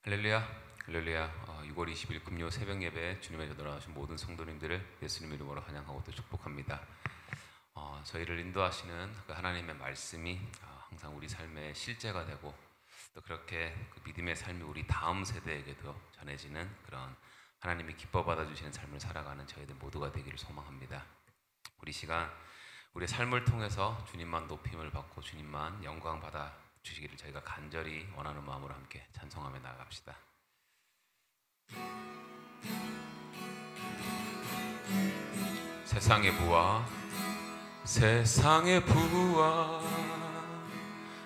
할렐루야, 할렐루야. 6월 20일 금요 새벽 예배 주님의 전으로 나오신 모든 성도님들을 예수님 이름으로 환영하고 또 축복합니다. 저희를 인도하시는 그 하나님의 말씀이 항상 우리 삶의 실제가 되고 또 그렇게 그 믿음의 삶이 우리 다음 세대에게도 전해지는 그런 하나님이 기뻐 받아주시는 삶을 살아가는 저희들 모두가 되기를 소망합니다. 우리 시간 우리의 삶을 통해서 주님만 높임을 받고 주님만 영광 받아 주시기를 저희가 간절히 원하는 마음으로 함께 찬송하며 나아갑시다. 세상의 부와 세상의 부와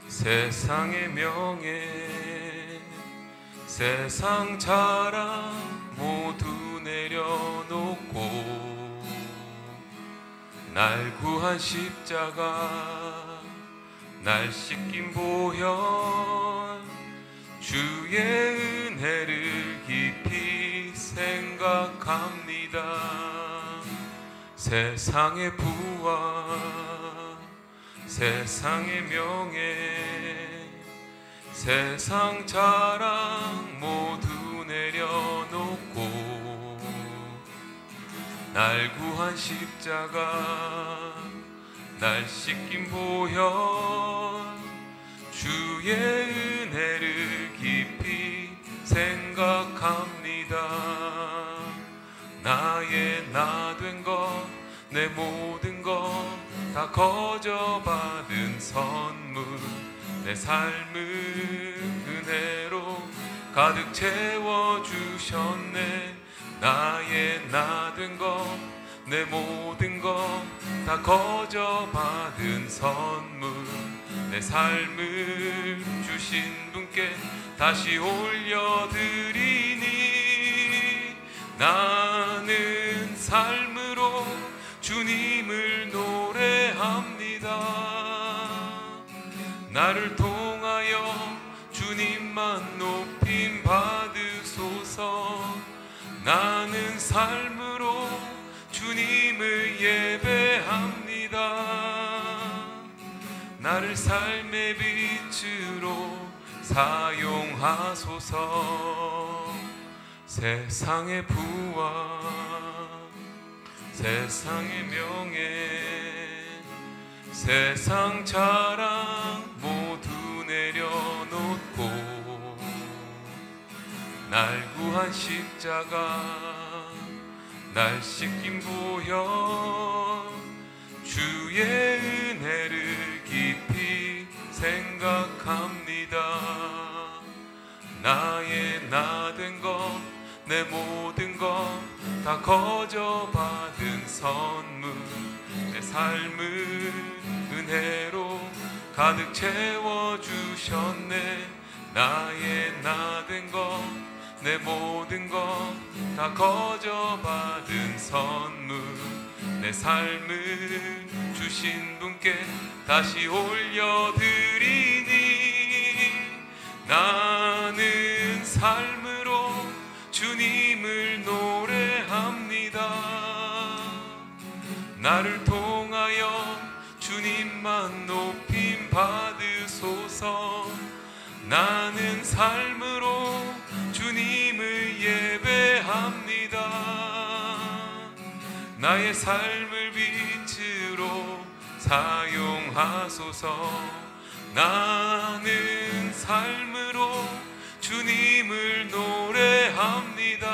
세상의 명예 세상 자랑 모두 내려놓고 날 구한 십자가 날 씻긴 보혈 주의 은혜를 깊이 생각합니다. 세상의 부와 세상의 명예 세상 자랑 모두 내려놓고 날 구한 십자가 날 씻긴 보혈 주의 은혜를 깊이 생각합니다. 나의 나 된 것 내 모든 것 다 거저 받은 선물 내 삶을 은혜로 가득 채워주셨네. 나의 나 된 것 내 모든 것 다 거저 받은 선물 내 삶을 주신 분께 다시 올려드리니 나는 삶으로 주님을 노래합니다. 나를 통하여 주님만 높임 받으소서. 나는 삶으로 주님을 예배합니다. 나를 삶의 빛으로 사용하소서. 세상의 부와 세상의 명예 세상 자랑 모두 내려놓고 날 구한 십자가 날 씻긴 보혈 주의 은혜를 깊이 생각합니다. 나의 나 된 것 내 모든 것 다 거저 받은 선물 내 삶을 은혜로 가득 채워주셨네. 나의 나 된 것 내 모든 것 다 거저 받은 선물 내 삶을 주신 분께 다시 올려드리니 나는 삶으로 주님을 노래합니다. 나를 통하여 주님만 높임 받으소서. 나는 삶으로 주님을 예배합니다. 나의 삶을 빛으로 사용하소서. 나는 삶으로 주님을 노래합니다.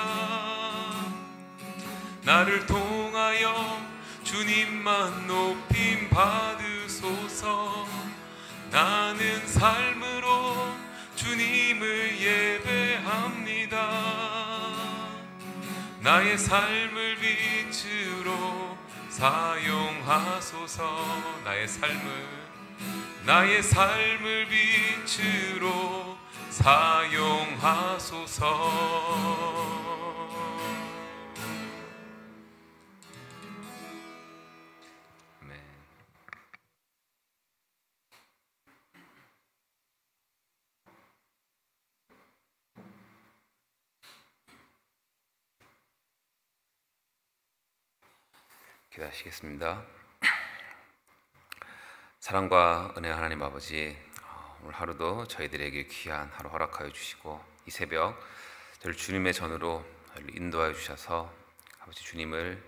나를 통하여 주님만 높임 받으소서. 나는 삶으로 주님을 예배합니다. 나의 삶을 빛으로 사용하소서. 나의 삶을 빛으로 사용하소서. 아멘. 기도하시겠습니다. 사랑과 은혜 하나님 아버지, 오늘 하루도 저희들에게 귀한 하루 허락하여 주시고 이 새벽 저를 주님의 전으로 인도하여 주셔서 아버지 주님을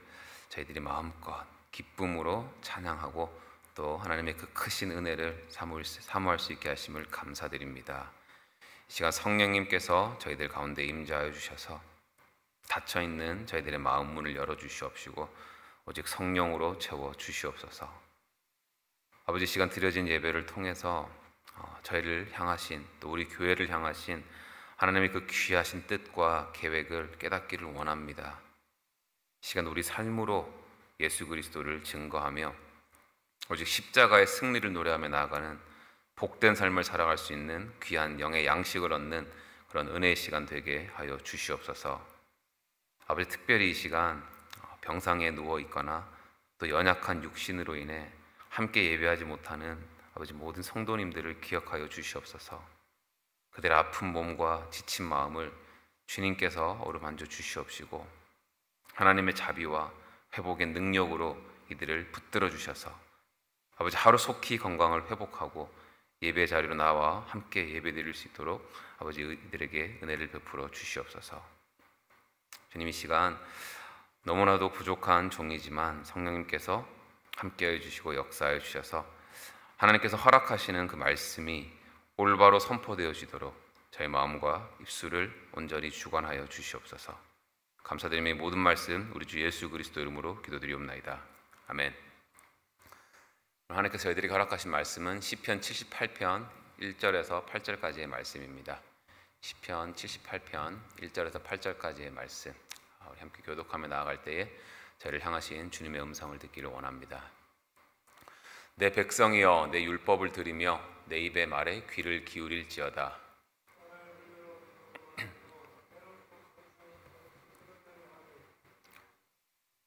저희들이 마음껏 기쁨으로 찬양하고 또 하나님의 그 크신 은혜를 사모할 수 있게 하심을 감사드립니다. 이 시간 성령님께서 저희들 가운데 임재하여 주셔서 닫혀있는 저희들의 마음 문을 열어주시옵시고 오직 성령으로 채워 주시옵소서. 아버지 시간 드려진 예배를 통해서 저희를 향하신 또 우리 교회를 향하신 하나님의 그 귀하신 뜻과 계획을 깨닫기를 원합니다. 이 시간 우리 삶으로 예수 그리스도를 증거하며 오직 십자가의 승리를 노래하며 나아가는 복된 삶을 살아갈 수 있는 귀한 영의 양식을 얻는 그런 은혜의 시간 되게 하여 주시옵소서. 아버지 특별히 이 시간 병상에 누워 있거나 또 연약한 육신으로 인해 함께 예배하지 못하는 아버지 모든 성도님들을 기억하여 주시옵소서. 그들의 아픈 몸과 지친 마음을 주님께서 어루만져 주시옵시고 하나님의 자비와 회복의 능력으로 이들을 붙들어 주셔서 아버지 하루속히 건강을 회복하고 예배 자리로 나와 함께 예배드릴 수 있도록 아버지 이들에게 은혜를 베풀어 주시옵소서. 주님 이 시간 너무나도 부족한 종이지만 성령님께서 함께해 주시고 역사해 주셔서 하나님께서 허락하시는 그 말씀이 올바로 선포되어지도록 저희 마음과 입술을 온전히 주관하여 주시옵소서. 감사드리며 모든 말씀 우리 주 예수 그리스도 이름으로 기도드리옵나이다. 아멘. 하나님께서 저희들에게 허락하신 말씀은 시편 78편 1절에서 8절까지의 말씀입니다. 시편 78편 1절에서 8절까지의 말씀, 우리 함께 교독하며 나아갈 때에 저희를 향하신 주님의 음성을 듣기를 원합니다. 내 백성이여 내 율법을 들으며 내 입의 말에 귀를 기울일지어다.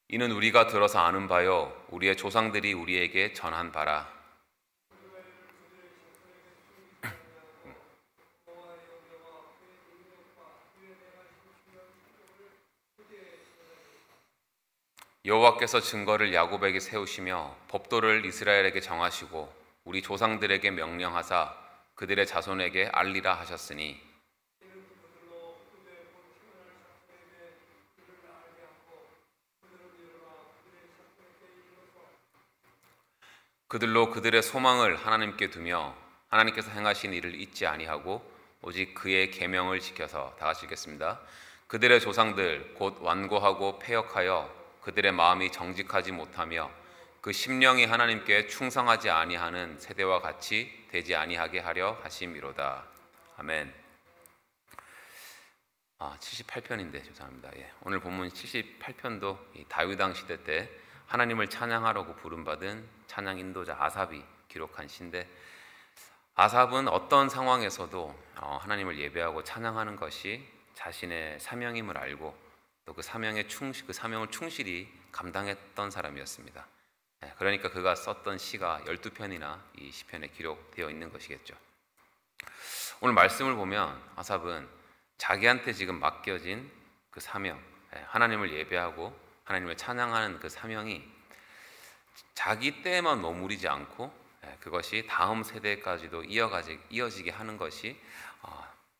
이는 우리가 들어서 아는 바요 우리의 조상들이 우리에게 전한 바라. 여호와께서 증거를 야곱에게 세우시며 법도를 이스라엘에게 정하시고 우리 조상들에게 명령하사 그들의 자손에게 알리라 하셨으니 그들로 그들의 소망을 하나님께 두며 하나님께서 행하신 일을 잊지 아니하고 오직 그의 계명을 지켜서, 다 같이 읽겠습니다. 그들의 조상들 곧 완고하고 패역하여 그들의 마음이 정직하지 못하며 그 심령이 하나님께 충성하지 아니하는 세대와 같이 되지 아니하게 하려 하심이로다. 아멘. 78편인데 죄송합니다. 오늘 본문 78편도 다윗 왕 시대 때 하나님을 찬양하라고 부름받은 찬양 인도자 아삽이 기록한 시인데, 아삽은 어떤 상황에서도 하나님을 예배하고 찬양하는 것이 자신의 사명임을 알고 또 그 사명을 충실히 감당했던 사람이었습니다. 그러니까 그가 썼던 시가 12편이나 이 시편에 기록되어 있는 것이겠죠. 오늘 말씀을 보면 아삽은 자기한테 지금 맡겨진 그 사명, 하나님을 예배하고 하나님을 찬양하는 그 사명이 자기 때에만 머무르지 않고 그것이 다음 세대까지도 이어지게 하는 것이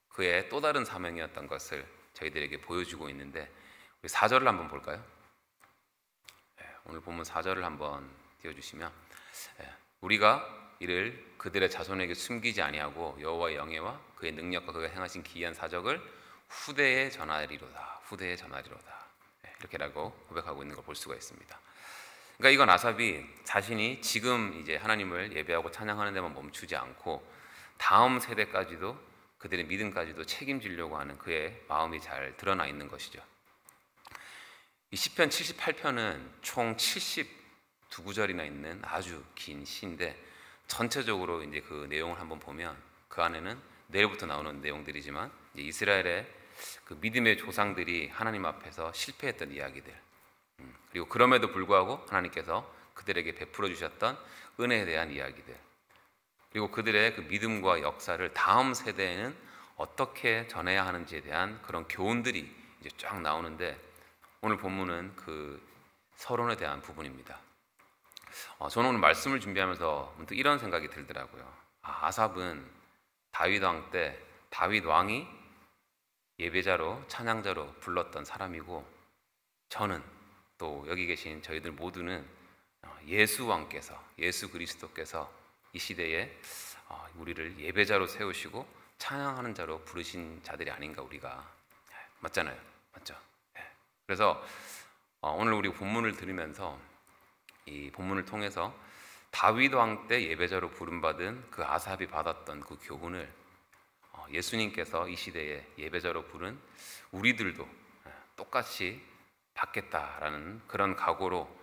그의 또 다른 사명이었던 것을 저희들에게 보여주고 있는데, 우리 4절을 한번 볼까요? 오늘 본문 4절을 한번 띄워주시면, 우리가 이를 그들의 자손에게 숨기지 아니하고 여호와의 영예와 그의 능력과 그가 행하신 기이한 사적을 후대에 전하리로다. 후대에 전하리로다. 이렇게라고 고백하고 있는 걸 볼 수가 있습니다. 그러니까 이건 아삽이 자신이 지금 이제 하나님을 예배하고 찬양하는 데만 멈추지 않고 다음 세대까지도 그들의 믿음까지도 책임지려고 하는 그의 마음이 잘 드러나 있는 것이죠. 이 시편 78편은 총 72구절이나 있는 아주 긴 시인데, 전체적으로 이제 그 내용을 한번 보면 그 안에는 내일부터 나오는 내용들이지만 이제 이스라엘의 그 믿음의 조상들이 하나님 앞에서 실패했던 이야기들, 그리고 그럼에도 불구하고 하나님께서 그들에게 베풀어 주셨던 은혜에 대한 이야기들, 그리고 그들의 그 믿음과 역사를 다음 세대에는 어떻게 전해야 하는지에 대한 그런 교훈들이 이제 쫙 나오는데, 오늘 본문은 그 서론에 대한 부분입니다. 저는 오늘 말씀을 준비하면서 문득 이런 생각이 들더라고요. 아삽은 다윗 왕 때 다윗 왕이 예배자로 찬양자로 불렀던 사람이고, 저는 또 여기 계신 저희들 모두는 예수 왕께서, 예수 그리스도께서 이 시대에 우리를 예배자로 세우시고 찬양하는 자로 부르신 자들이 아닌가. 우리가 맞잖아요, 맞죠? 그래서 오늘 우리 본문을 들으면서 이 본문을 통해서 다윗 왕 때 예배자로 부름받은 그 아삽이 받았던 그 교훈을 예수님께서 이 시대에 예배자로 부른 우리들도 똑같이 받겠다라는 그런 각오로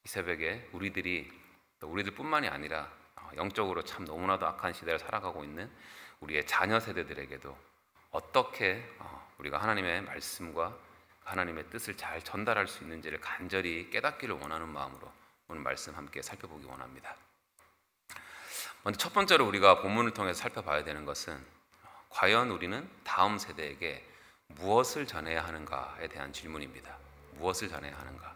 이 새벽에 우리들뿐만이 아니라 영적으로 참 너무나도 악한 시대를 살아가고 있는 우리의 자녀 세대들에게도 어떻게 우리가 하나님의 말씀과 하나님의 뜻을 잘 전달할 수 있는지를 간절히 깨닫기를 원하는 마음으로 오늘 말씀 함께 살펴보기 원합니다. 먼저 첫 번째로 우리가 본문을 통해서 살펴봐야 되는 것은 과연 우리는 다음 세대에게 무엇을 전해야 하는가에 대한 질문입니다. 무엇을 전해야 하는가?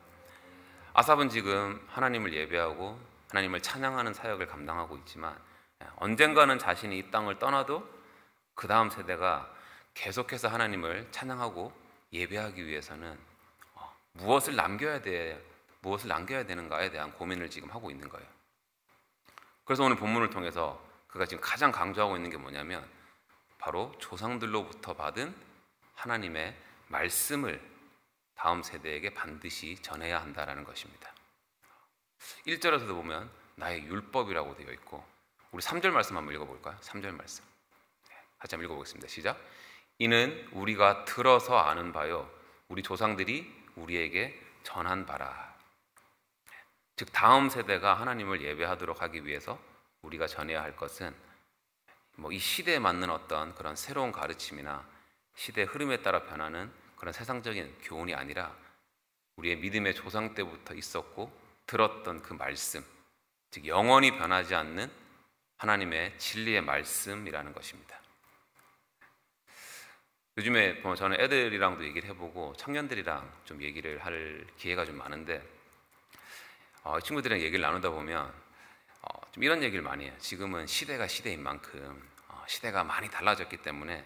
아삽은 지금 하나님을 예배하고 하나님을 찬양하는 사역을 감당하고 있지만 언젠가는 자신이 이 땅을 떠나도 그 다음 세대가 계속해서 하나님을 찬양하고 예배하기 위해서는 무엇을 남겨야 되는가에 대한 고민을 지금 하고 있는 거예요. 그래서 오늘 본문을 통해서 그가 지금 가장 강조하고 있는 게 뭐냐면 바로 조상들로부터 받은 하나님의 말씀을 다음 세대에게 반드시 전해야 한다라는 것입니다. 1절에서도 보면 나의 율법이라고 되어 있고, 우리 3절 말씀 한번 읽어볼까요? 3절 말씀 같이 한번 읽어보겠습니다. 시작. 이는 우리가 들어서 아는 바요 우리 조상들이 우리에게 전한 바라. 즉 다음 세대가 하나님을 예배하도록 하기 위해서 우리가 전해야 할 것은 이 시대에 맞는 어떤 그런 새로운 가르침이나 시대 흐름에 따라 변하는 그런 세상적인 교훈이 아니라 우리의 믿음의 조상 때부터 있었고 들었던 그 말씀, 즉 영원히 변하지 않는 하나님의 진리의 말씀이라는 것입니다. 요즘에 저는 애들이랑도 얘기를 해보고 청년들이랑 좀 얘기를 할 기회가 좀 많은데 친구들이랑 얘기를 나누다 보면 좀 이런 얘기를 많이 해요. 지금은 시대가 시대인 만큼 시대가 많이 달라졌기 때문에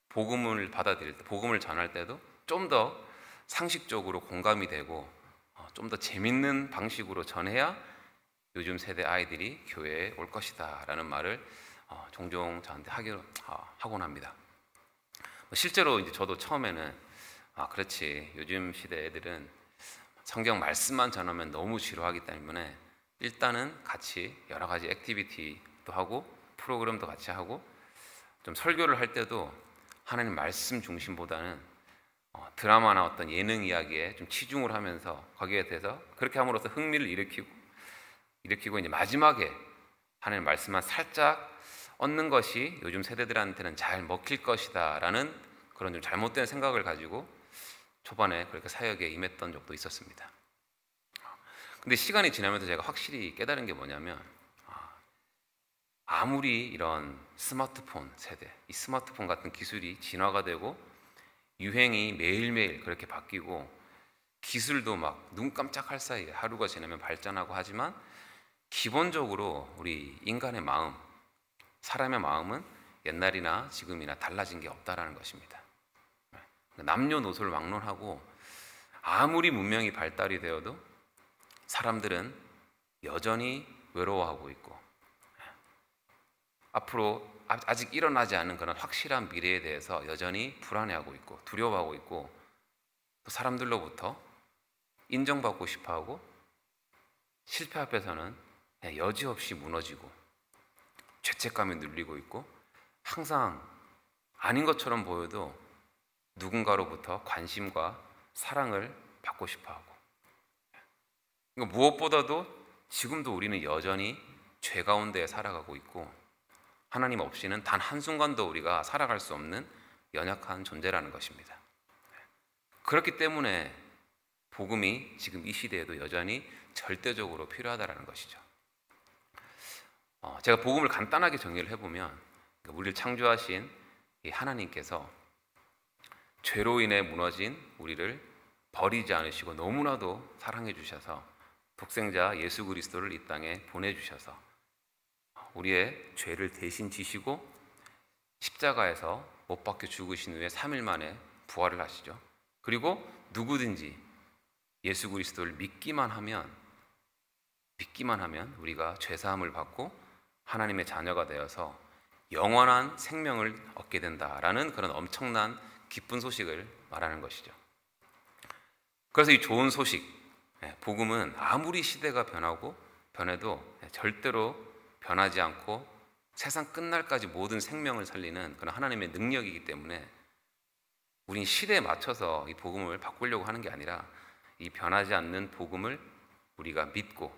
복음을 받아들일 때, 복음을 전할 때도 좀 더 상식적으로 공감이 되고 좀 더 재밌는 방식으로 전해야 요즘 세대 아이들이 교회에 올 것이다 라는 말을 종종 저한테 하곤 합니다. 실제로 이제 저도 처음에는 그렇지, 요즘 시대 애들은 성경 말씀만 전하면 너무 지루하기 때문에 일단은 같이 여러 가지 액티비티도 하고 프로그램도 같이 하고 좀 설교를 할 때도 하나님 말씀 중심보다는 드라마나 어떤 예능 이야기에 좀 치중을 하면서 거기에 대해서 그렇게 함으로써 흥미를 일으키고 이제 마지막에 하나님 말씀만 살짝 얻는 것이 요즘 세대들한테는 잘 먹힐 것이다라는 그런 좀 잘못된 생각을 가지고 초반에 그렇게 사역에 임했던 적도 있었습니다. 근데 시간이 지나면서 제가 확실히 깨달은 게 뭐냐면 아무리 이런 스마트폰 세대, 이 스마트폰 같은 기술이 진화가 되고 유행이 매일매일 그렇게 바뀌고 기술도 막 눈 깜짝할 사이에 하루가 지나면 발전하고 하지만 기본적으로 우리 인간의 마음, 사람의 마음은 옛날이나 지금이나 달라진 게 없다라는 것입니다. 남녀노소를 막론하고 아무리 문명이 발달이 되어도 사람들은 여전히 외로워하고 있고 앞으로 아직 일어나지 않은 그런 확실한 미래에 대해서 여전히 불안해하고 있고 두려워하고 있고 또 사람들로부터 인정받고 싶어하고 실패 앞에서는 여지없이 무너지고 죄책감이 눌리고 있고 항상 아닌 것처럼 보여도 누군가로부터 관심과 사랑을 받고 싶어하고 무엇보다도 지금도 우리는 여전히 죄 가운데 살아가고 있고 하나님 없이는 단 한순간도 우리가 살아갈 수 없는 연약한 존재라는 것입니다. 그렇기 때문에 복음이 지금 이 시대에도 여전히 절대적으로 필요하다는 것이죠. 제가 복음을 간단하게 정리를 해보면 우리를 창조하신 이 하나님께서 죄로 인해 무너진 우리를 버리지 않으시고 너무나도 사랑해 주셔서 독생자 예수 그리스도를 이 땅에 보내주셔서 우리의 죄를 대신 지시고 십자가에서 못 박혀 죽으신 후에 3일 만에 부활을 하시죠. 그리고 누구든지 예수 그리스도를 믿기만 하면 우리가 죄사함을 받고 하나님의 자녀가 되어서 영원한 생명을 얻게 된다라는 그런 엄청난 기쁜 소식을 말하는 것이죠. 그래서 이 좋은 소식, 복음은 아무리 시대가 변해도 절대로 변하지 않고 세상 끝날까지 모든 생명을 살리는 그런 하나님의 능력이기 때문에 우린 시대에 맞춰서 이 복음을 바꾸려고 하는 게 아니라 이 변하지 않는 복음을 우리가 믿고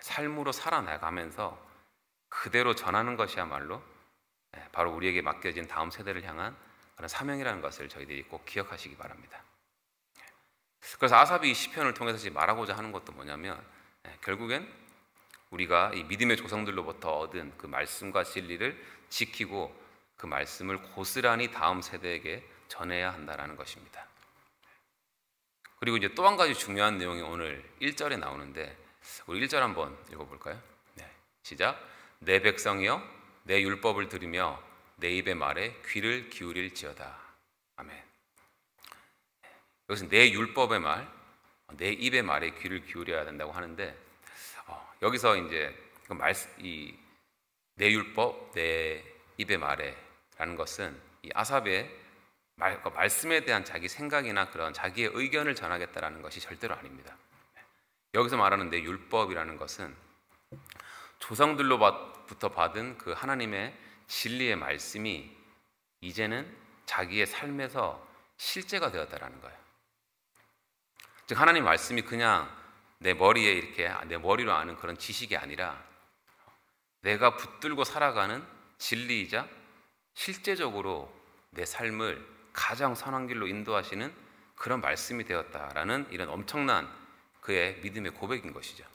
삶으로 살아나가면서 그대로 전하는 것이야말로 바로 우리에게 맡겨진 다음 세대를 향한 그런 사명이라는 것을 저희들이 꼭 기억하시기 바랍니다. 그래서 아삽이 이 시편을 통해서 지금 말하고자 하는 것도 뭐냐면 결국엔 우리가 이 믿음의 조상들로부터 얻은 그 말씀과 진리를 지키고 그 말씀을 고스란히 다음 세대에게 전해야 한다는 것입니다. 그리고 이제 또 한 가지 중요한 내용이 오늘 1절에 나오는데 우리 1절 한번 읽어볼까요? 시작. 내 백성이여 내 율법을 들으며 내 입의 말에 귀를 기울일지어다. 아멘. 여기서 내 율법의 말, 내 입의 말에 귀를 기울여야 된다고 하는데 여기서 이제 내 율법, 내 입의 말에라는 것은 이 아삽의 말씀에 대한 자기 생각이나 그런 자기의 의견을 전하겠다라는 것이 절대로 아닙니다. 여기서 말하는 내 율법이라는 것은 조상들로부터 받은 그 하나님의 진리의 말씀이 이제는 자기의 삶에서 실제가 되었다라는 거예요. 즉 하나님 말씀이 그냥 내 머리에 이렇게 내 머리로 아는 그런 지식이 아니라 내가 붙들고 살아가는 진리이자 실제적으로 내 삶을 가장 선한 길로 인도하시는 그런 말씀이 되었다라는 이런 엄청난 그의 믿음의 고백인 것이죠.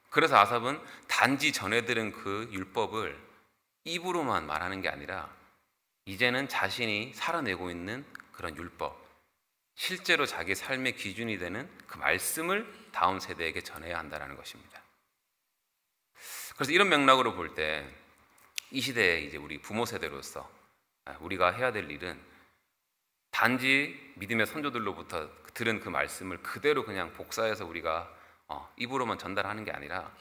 그래서 아삽은 단지 전해 들은 그 율법을 입으로만 말하는 게 아니라 이제는 자신이 살아내고 있는 그런 율법, 실제로 자기 삶의 기준이 되는 그 말씀을 다음 세대에게 전해야 한다는 것입니다. 그래서 이런 맥락으로 볼 때 이 시대에 이제 우리 부모 세대로서 우리가 해야 될 일은 단지 믿음의 선조들로부터 들은 그 말씀을 그대로 그냥 복사해서 우리가 입으로만 전달하는 게 아니라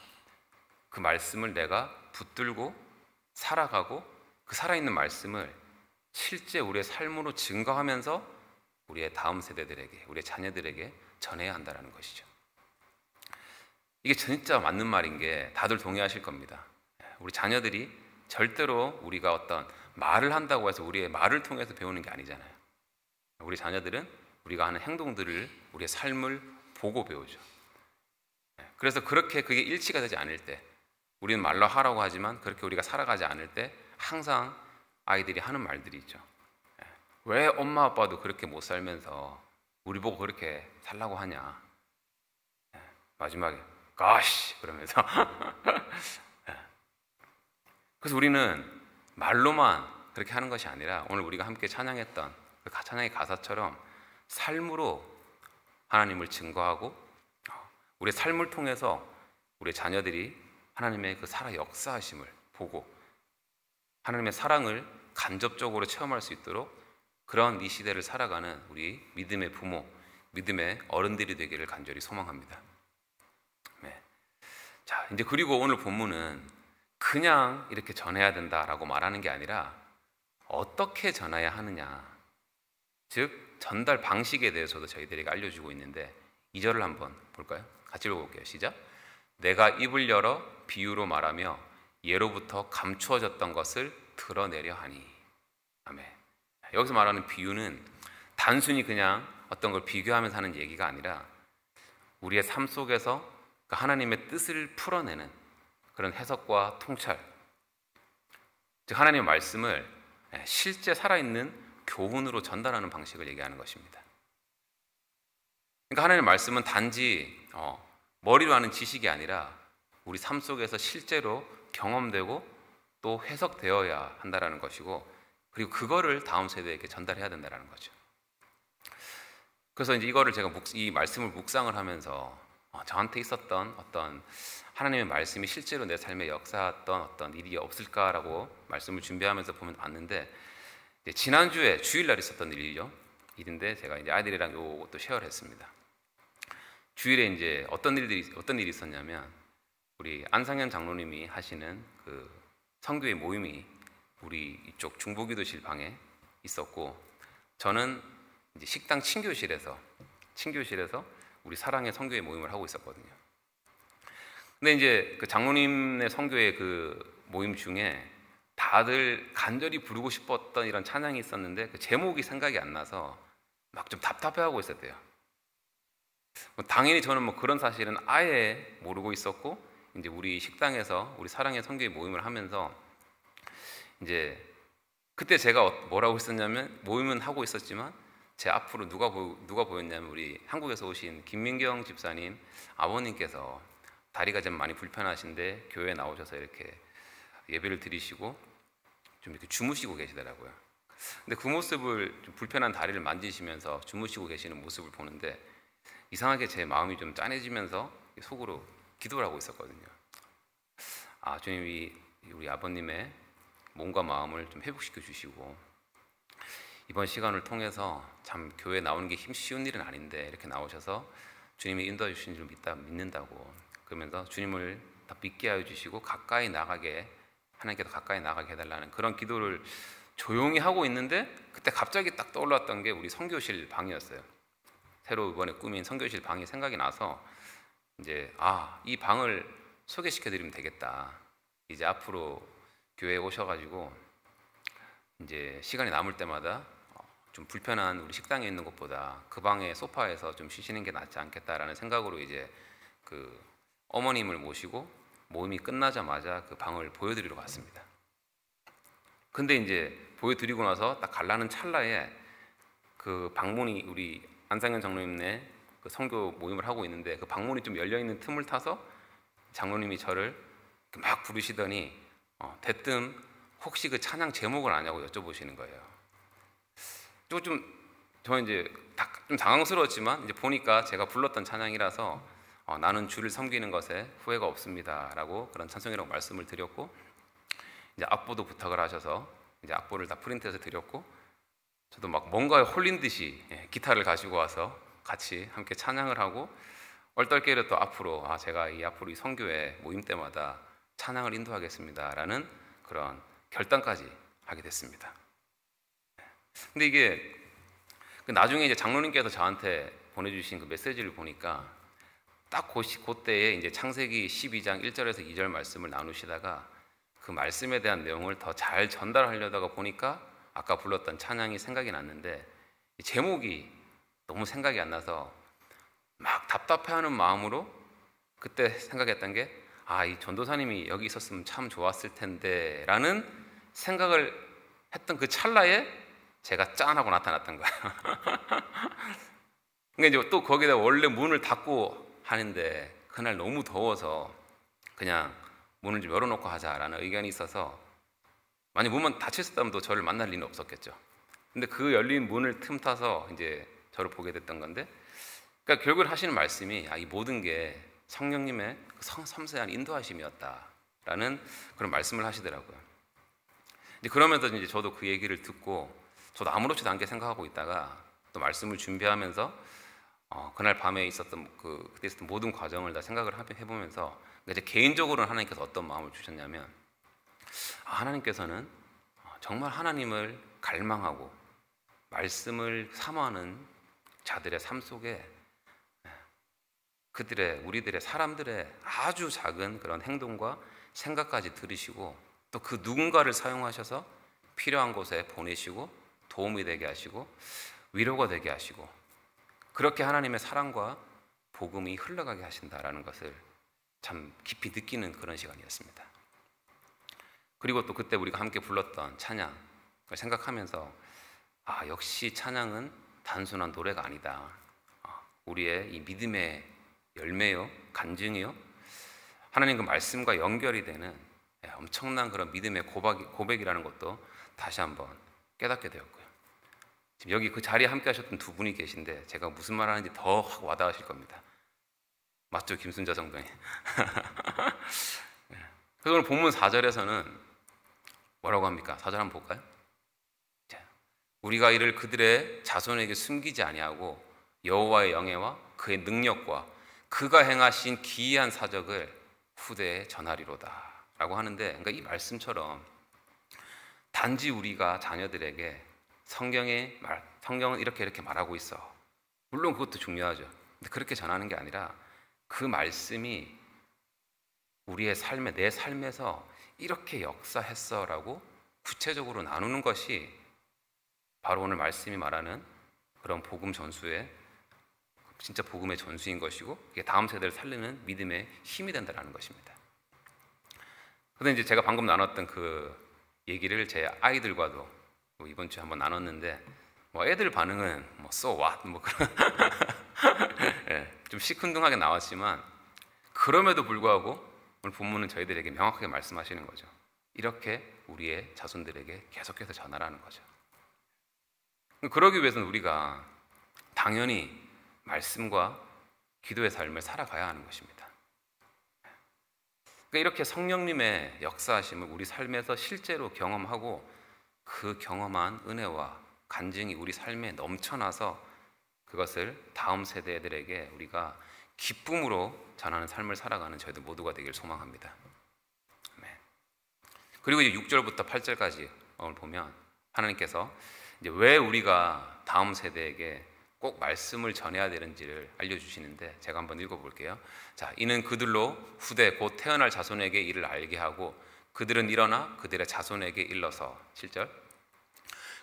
그 말씀을 내가 붙들고 살아가고 그 살아있는 말씀을 실제 우리의 삶으로 증거하면서 우리의 다음 세대들에게, 우리의 자녀들에게 전해야 한다는 것이죠. 이게 진짜 맞는 말인 게 다들 동의하실 겁니다. 우리 자녀들이 절대로 우리가 어떤 말을 한다고 해서 우리의 말을 통해서 배우는 게 아니잖아요. 우리 자녀들은 우리가 하는 행동들을, 우리의 삶을 보고 배우죠. 그래서 그렇게 그게 일치가 되지 않을 때, 우리는 말로 하라고 하지만 그렇게 우리가 살아가지 않을 때 항상 아이들이 하는 말들이 있죠. 왜 엄마 아빠도 그렇게 못 살면서 우리 보고 그렇게 살라고 하냐. 마지막에 가시 그러면서 그래서 우리는 말로만 그렇게 하는 것이 아니라 오늘 우리가 함께 찬양했던 그 찬양의 가사처럼 삶으로 하나님을 증거하고 우리의 삶을 통해서 우리의 자녀들이 하나님의 그 살아 역사하심을 보고 하나님의 사랑을 간접적으로 체험할 수 있도록 그런 이 시대를 살아가는 우리 믿음의 부모, 믿음의 어른들이 되기를 간절히 소망합니다. 네. 자, 이제 그리고 오늘 본문은 그냥 이렇게 전해야 된다라고 말하는 게 아니라 어떻게 전해야 하느냐, 즉 전달 방식에 대해서도 저희들에게 알려주고 있는데 2절을 한번 볼까요? 같이 읽어볼게요. 시작. 내가 입을 열어 비유로 말하며 예로부터 감추어졌던 것을 드러내려 하니. 아멘. 여기서 말하는 비유는 단순히 그냥 어떤 걸 비교하면서 하는 얘기가 아니라 우리의 삶 속에서 하나님의 뜻을 풀어내는 그런 해석과 통찰, 즉 하나님의 말씀을 실제 살아있는 교훈으로 전달하는 방식을 얘기하는 것입니다. 그러니까 하나님의 말씀은 단지 머리로 아는 지식이 아니라 우리 삶 속에서 실제로 경험되고 또 해석되어야 한다는 것이고, 그리고 그거를 다음 세대에게 전달해야 된다는 거죠. 그래서 이제 이거를 제가 이 말씀을 묵상을 하면서 저한테 있었던 어떤 하나님의 말씀이 실제로 내 삶에 역사했던 어떤 일이 없을까라고 말씀을 준비하면서 보면 봤는데, 지난주에 주일날 있었던 일인데 제가 이제 아이들이랑 이것도 쉐어를 했습니다. 주일에 이제 어떤 일이 있었냐면, 우리 안상현 장로님이 하시는 그 선교회 모임이 우리 이쪽 중보기도실 방에 있었고, 저는 이제 식당 친교실에서 우리 사랑의 선교회 모임을 하고 있었거든요. 근데 이제 그 장로님의 선교회 그 모임 중에 다들 간절히 부르고 싶었던 이런 찬양이 있었는데 그 제목이 생각이 안 나서 막 좀 답답해하고 있었대요. 당연히 저는 뭐 그런 사실은 아예 모르고 있었고, 이제 우리 식당에서 우리 사랑의 선교회 모임을 하면서 이제 그때 제가 뭐라고 했었냐면, 모임은 하고 있었지만 제 앞으로 누가 보였냐면, 우리 한국에서 오신 김민경 집사님 아버님께서 다리가 좀 많이 불편하신데 교회에 나오셔서 이렇게 예배를 드리시고 좀 이렇게 주무시고 계시더라고요. 근데 그 모습을, 좀 불편한 다리를 만지시면서 주무시고 계시는 모습을 보는데 이상하게 제 마음이 좀 짠해지면서 속으로 기도를 하고 있었거든요. 주님이 우리 아버님의 몸과 마음을 좀 회복시켜 주시고, 이번 시간을 통해서 참 교회에 나오는 게 쉬운 일은 아닌데 이렇게 나오셔서 주님이 인도해 주신 줄 믿는다고, 그러면서 주님을 더 믿게 하여 주시고 하나님께서 가까이 나가게 해달라는 그런 기도를 조용히 하고 있는데, 그때 갑자기 딱 떠올랐던 게 우리 선교실 방이었어요. 새로 이번에 꾸민 선교실 방이 생각이 나서 이제 이 방을 소개시켜 드리면 되겠다. 이제 앞으로 교회에 오셔가지고 이제 시간이 남을 때마다 좀 불편한 우리 식당에 있는 것보다 그 방의 소파에서 좀 쉬시는 게 낫지 않겠다라는 생각으로 이제 그 어머님을 모시고 모임이 끝나자마자 그 방을 보여드리러 갔습니다. 근데 이제 보여드리고 나서 딱 갈라는 찰나에 그 방문이, 우리 안상현 장로님네 그 선교 모임을 하고 있는데 그 방문이 좀 열려있는 틈을 타서 장로님이 저를 막 부르시더니 대뜸 혹시 그 찬양 제목을 아냐고 여쭤보시는 거예요. 저 이제 좀 당황스러웠지만 이제 보니까 제가 불렀던 찬양이라서 나는 주를 섬기는 것에 후회가 없습니다라고 그런 찬송이라고 말씀을 드렸고, 이제 악보도 부탁을 하셔서 이제 악보를 다 프린트해서 드렸고, 저도 막 뭔가에 홀린 듯이 기타를 가지고 와서 같이 함께 찬양을 하고, 얼떨결에 또 앞으로 제가 앞으로 이 선교회 모임 때마다 찬양을 인도하겠습니다라는 그런 결단까지 하게 됐습니다. 근데 이게 나중에 이제 장로님께서 저한테 보내주신 그 메시지를 보니까 딱 그때에 이제 창세기 12장 1절에서 2절 말씀을 나누시다가 그 말씀에 대한 내용을 더 잘 전달하려다가 보니까 아까 불렀던 찬양이 생각이 났는데 제목이 너무 생각이 안 나서 막 답답해하는 마음으로 그때 생각했던 게 이 전도사님이 여기 있었으면 참 좋았을 텐데 라는 생각을 했던 그 찰나에 제가 짠하고 나타났던 거예요. 그러니까 이제 또 거기다 원래 문을 닫고 하는데 그날 너무 더워서 그냥 문을 좀 열어놓고 하자라는 의견이 있어서, 만약 문만 닫혔었다면 또 저를 만날 리는 없었겠죠. 근데 그 열린 문을 틈타서 이제 저를 보게 됐던 건데, 그러니까 결국 하시는 말씀이 이 모든 게 성령님의 섬세한 인도하심이었다라는 그런 말씀을 하시더라고요. 이제 그러면서 이제 저도 그 얘기를 듣고 저도 아무렇지도 않게 생각하고 있다가 또 말씀을 준비하면서 그날 밤에 있었던 그때 있었던 모든 과정을 다 생각을 해보면서 이제 개인적으로는 하나님께서 어떤 마음을 주셨냐면, 하나님께서는 정말 하나님을 갈망하고 말씀을 사모하는 자들의 삶 속에 우리들의 사람들의 아주 작은 그런 행동과 생각까지 들으시고 또 그 누군가를 사용하셔서 필요한 곳에 보내시고 도움이 되게 하시고 위로가 되게 하시고, 그렇게 하나님의 사랑과 복음이 흘러가게 하신다라는 것을 참 깊이 느끼는 그런 시간이었습니다. 그리고 또 그때 우리가 함께 불렀던 찬양을 생각하면서 역시 찬양은 단순한 노래가 아니다. 우리의 이 믿음의 열매요, 간증이요, 하나님 그 말씀과 연결이 되는 엄청난 그런 믿음의 고백이라는 것도 다시 한번 깨닫게 되었고요. 지금 여기 그 자리에 함께 하셨던 두 분이 계신데 제가 무슨 말 하는지 더 확 와닿으실 겁니다. 맞죠, 김순자 성도님? 그래서 오늘 본문 4절에서는 뭐라고 합니까? 4절 한번 볼까요? 자, 우리가 이를 그들의 자손에게 숨기지 아니하고 여호와의 영예와 그의 능력과 그가 행하신 기이한 사적을 후대에 전하리로다 라고 하는데, 그러니까 이 말씀처럼 단지 우리가 자녀들에게 성경은 이렇게 말하고 있어, 물론 그것도 중요하죠. 근데 그렇게 전하는 게 아니라 그 말씀이 우리의 삶에, 내 삶에서 이렇게 역사했어라고 구체적으로 나누는 것이 바로 오늘 말씀이 말하는 그런 복음 전수의, 진짜 복음의 전수인 것이고, 이게 다음 세대를 살리는 믿음의 힘이 된다는 것입니다. 그런데 이제 제가 방금 나눴던 그 얘기를 제 아이들과도 이번 주에 한번 나눴는데, 뭐 애들 반응은 뭐 so what 뭐 그런 예, 좀 시큰둥하게 나왔지만, 그럼에도 불구하고 오늘 본문은 저희들에게 명확하게 말씀하시는 거죠. 이렇게 우리의 자손들에게 계속해서 전하라는 거죠. 그러기 위해서는 우리가 당연히 말씀과 기도의 삶을 살아가야 하는 것입니다. 그러니까 이렇게 성령님의 역사하심을 우리 삶에서 실제로 경험하고, 그 경험한 은혜와 간증이 우리 삶에 넘쳐나서 그것을 다음 세대들에게 우리가 기쁨으로 전하는 삶을 살아가는 저희들 모두가 되길 소망합니다. 그리고 이제 6절부터 8절까지 오늘 보면 하나님께서 이제 왜 우리가 다음 세대에게 꼭 말씀을 전해야 되는지를 알려주시는데, 제가 한번 읽어볼게요. 자, 이는 그들로 후대 곧 태어날 자손에게 이를 알게 하고 그들은 일어나 그들의 자손에게 일러서, 7절,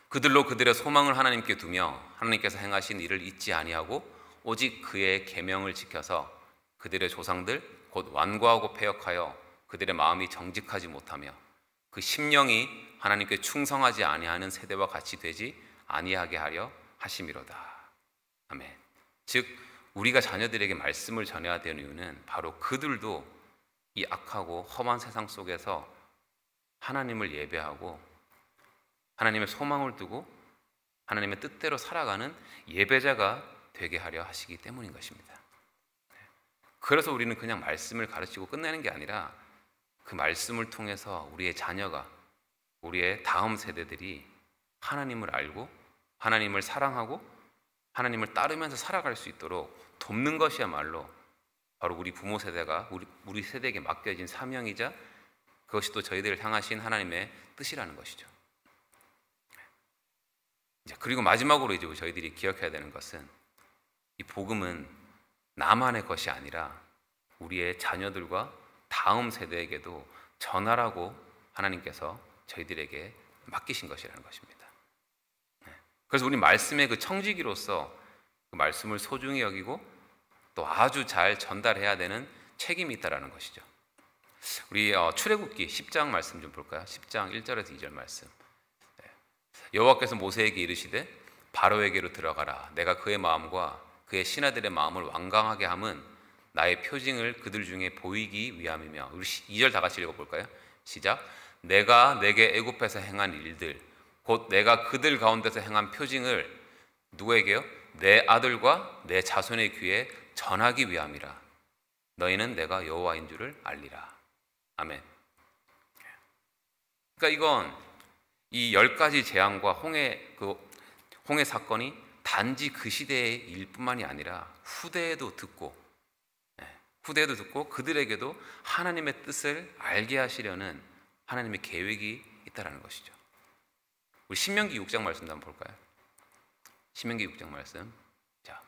그들로 그들의 소망을 하나님께 두며 하나님께서 행하신 일을 잊지 아니하고 오직 그의 계명을 지켜서 그들의 조상들 곧 완고하고 패역하여 그들의 마음이 정직하지 못하며 그 심령이 하나님께 충성하지 아니하는 세대와 같이 되지 아니하게 하려 하심이로다. 아멘. 즉 우리가 자녀들에게 말씀을 전해야 되는 이유는 바로 그들도 이 악하고 험한 세상 속에서 하나님을 예배하고 하나님의 소망을 두고 하나님의 뜻대로 살아가는 예배자가 되게 하려 하시기 때문인 것입니다. 그래서 우리는 그냥 말씀을 가르치고 끝내는 게 아니라 그 말씀을 통해서 우리의 자녀가, 우리의 다음 세대들이 하나님을 알고 하나님을 사랑하고 하나님을 따르면서 살아갈 수 있도록 돕는 것이야말로 바로 우리 부모 세대가 우리 세대에게 맡겨진 사명이자 그것이 또 저희들을 향하신 하나님의 뜻이라는 것이죠. 그리고 마지막으로 이제 저희들이 기억해야 되는 것은, 이 복음은 나만의 것이 아니라 우리의 자녀들과 다음 세대에게도 전하라고 하나님께서 저희들에게 맡기신 것이라는 것입니다. 그래서 우리 말씀의 그 청지기로서 그 말씀을 소중히 여기고 또 아주 잘 전달해야 되는 책임이 있다는 것이죠. 우리 출애굽기 10장 말씀 좀 볼까요? 10장 1절에서 2절 말씀. 여호와께서 모세에게 이르시되 바로에게로 들어가라. 내가 그의 마음과 그의 신하들의 마음을 완강하게 함은 나의 표징을 그들 중에 보이기 위함이며. 우리 2절 다 같이 읽어볼까요? 시작. 내가 내게 애굽에서 행한 일들 곧 내가 그들 가운데서 행한 표징을 누구에게요? 내 아들과 내 자손의 귀에 전하기 위함이라. 너희는 내가 여호와인 줄을 알리라. 아멘. 그러니까 이건 이 10가지 재앙과 홍해 사건이 단지 그 시대의 일뿐만이 아니라 후대에도 듣고 그들에게도 하나님의 뜻을 알게 하시려는 하나님의 계획이 있다는 것이죠. 우리 신명기 6장 말씀도 한번 볼까요? 신명기 6장 말씀. 자,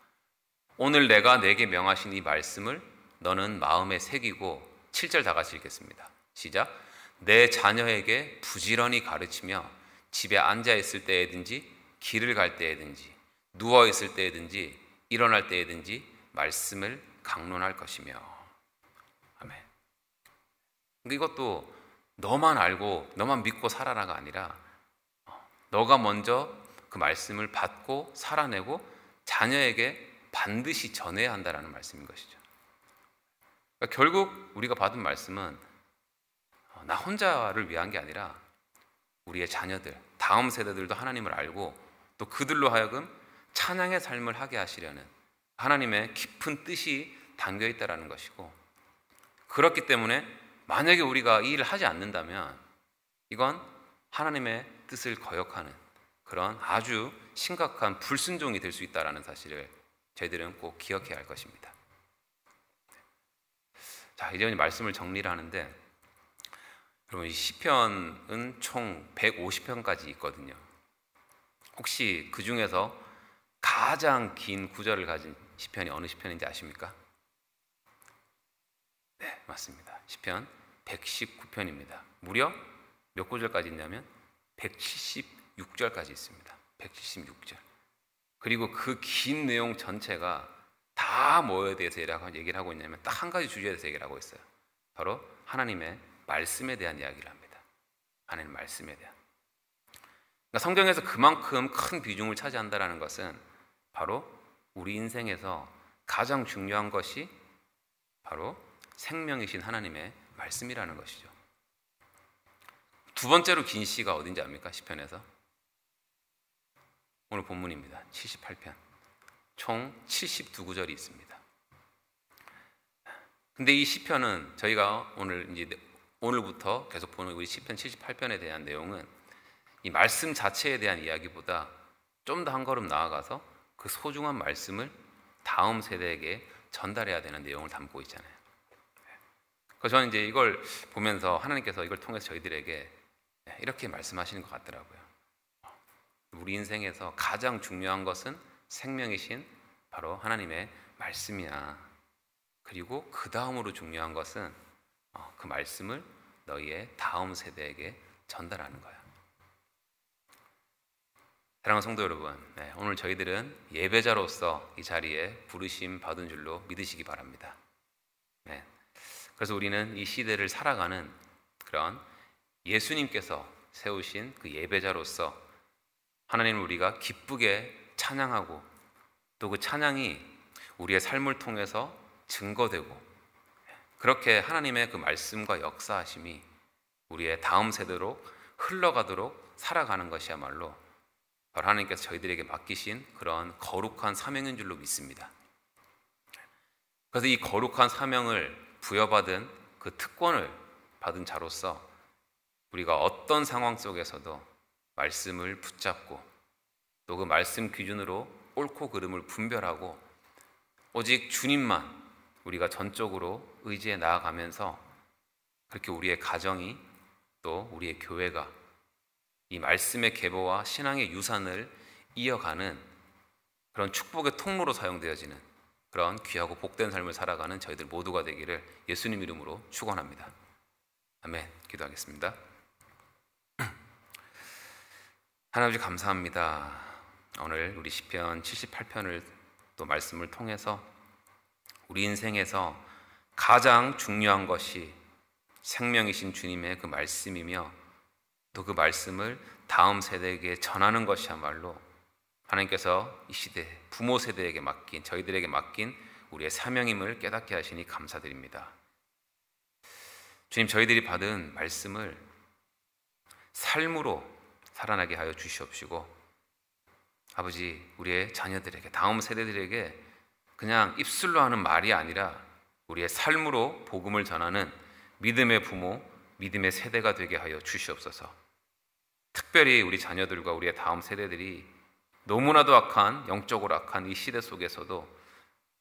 오늘 내가 내게 명하신 이 말씀을 너는 마음에 새기고, 7절 다 같이 읽겠습니다. 시작. 내 자녀에게 부지런히 가르치며 집에 앉아 있을 때에든지 길을 갈 때에든지 누워 있을 때에든지 일어날 때에든지 말씀을 강론할 것이며. 아멘. 이것도 너만 알고 너만 믿고 살아라가 아니라 너가 먼저 그 말씀을 받고 살아내고 자녀에게 반드시 전해야 한다는 말씀인 것이죠. 그러니까 결국 우리가 받은 말씀은 나 혼자를 위한 게 아니라 우리의 자녀들, 다음 세대들도 하나님을 알고 또 그들로 하여금 찬양의 삶을 하게 하시려는 하나님의 깊은 뜻이 담겨 있다라는 것이고, 그렇기 때문에 만약에 우리가 이 일을 하지 않는다면 이건 하나님의 뜻을 거역하는 그런 아주 심각한 불순종이 될 수 있다는 사실을 저희들은 꼭 기억해야 할 것입니다. 자, 이제 말씀을 정리를 하는데, 여러분, 이 시편은 총 150편까지 있거든요. 혹시 그 중에서 가장 긴 구절을 가진 시편이 어느 시편인지 아십니까? 네, 맞습니다. 시편 119편입니다. 무려 몇 구절까지 있냐면 176절까지 있습니다. 176절. 그리고 그 긴 내용 전체가 다 뭐에 대해서 얘기를 하고 있냐면 딱 한 가지 주제에 대해서 얘기를 하고 있어요. 바로 하나님의 말씀에 대한 이야기를 합니다. 하나님의 말씀에 대한. 그러니까 성경에서 그만큼 큰 비중을 차지한다는 것은 바로 우리 인생에서 가장 중요한 것이 바로 생명이신 하나님의 말씀이라는 것이죠. 두 번째로 긴 시가 어딘지 압니까? 시편에서 오늘 본문입니다. 78편. 총 72구절이 있습니다. 근데 이 시편은 저희가 오늘부터 계속 보는 우리 시편 78편에 대한 내용은 이 말씀 자체에 대한 이야기보다 좀 더 한 걸음 나아가서 그 소중한 말씀을 다음 세대에게 전달해야 되는 내용을 담고 있잖아요. 그래서 저는 이제 이걸 보면서 하나님께서 이걸 통해서 저희들에게 이렇게 말씀하시는 것 같더라고요. 우리 인생에서 가장 중요한 것은 생명이신 바로 하나님의 말씀이야. 그리고 그 다음으로 중요한 것은 그 말씀을 너희의 다음 세대에게 전달하는 거야. 사랑하는 성도 여러분, 오늘 저희들은 예배자로서 이 자리에 부르심 받은 줄로 믿으시기 바랍니다. 그래서 우리는 이 시대를 살아가는 그런 예수님께서 세우신 그 예배자로서 하나님을 우리가 기쁘게 찬양하고 또 그 찬양이 우리의 삶을 통해서 증거되고 그렇게 하나님의 그 말씀과 역사하심이 우리의 다음 세대로 흘러가도록 살아가는 것이야말로 바로 하나님께서 저희들에게 맡기신 그런 거룩한 사명인 줄로 믿습니다. 그래서 이 거룩한 사명을 부여받은 그 특권을 받은 자로서 우리가 어떤 상황 속에서도 말씀을 붙잡고 또 그 말씀 기준으로 옳고 그름을 분별하고 오직 주님만 우리가 전적으로 의지해 나아가면서 그렇게 우리의 가정이 또 우리의 교회가 이 말씀의 계보와 신앙의 유산을 이어가는 그런 축복의 통로로 사용되어지는 그런 귀하고 복된 삶을 살아가는 저희들 모두가 되기를 예수님 이름으로 축원합니다. 아멘. 기도하겠습니다. 하나님 아버지 감사합니다. 오늘 우리 시편 78편을 또 말씀을 통해서 우리 인생에서 가장 중요한 것이 생명이신 주님의 그 말씀이며 또 그 말씀을 다음 세대에게 전하는 것이야말로 하나님께서 이 시대 부모 세대에게 맡긴 저희들에게 맡긴 우리의 사명임을 깨닫게 하시니 감사드립니다. 주님, 저희들이 받은 말씀을 삶으로 살아나게 하여 주시옵시고 아버지, 우리의 자녀들에게 다음 세대들에게 그냥 입술로 하는 말이 아니라 우리의 삶으로 복음을 전하는 믿음의 부모, 믿음의 세대가 되게 하여 주시옵소서. 특별히 우리 자녀들과 우리의 다음 세대들이 너무나도 악한, 영적으로 악한 이 시대 속에서도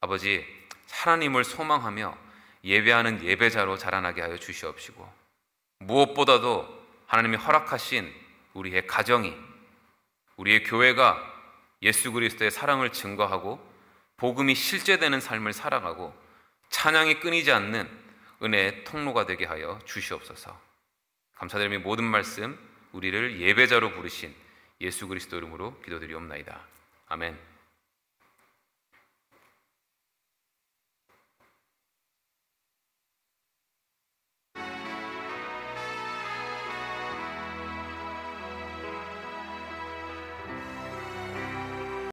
아버지, 하나님을 소망하며 예배하는 예배자로 자라나게 하여 주시옵시고 무엇보다도 하나님이 허락하신 우리의 가정이, 우리의 교회가 예수 그리스도의 사랑을 증거하고 복음이 실제되는 삶을 살아가고 찬양이 끊이지 않는 은혜의 통로가 되게 하여 주시옵소서. 감사드리며 모든 말씀 우리를 예배자로 부르신 예수 그리스도 이름으로 기도드리옵나이다. 아멘.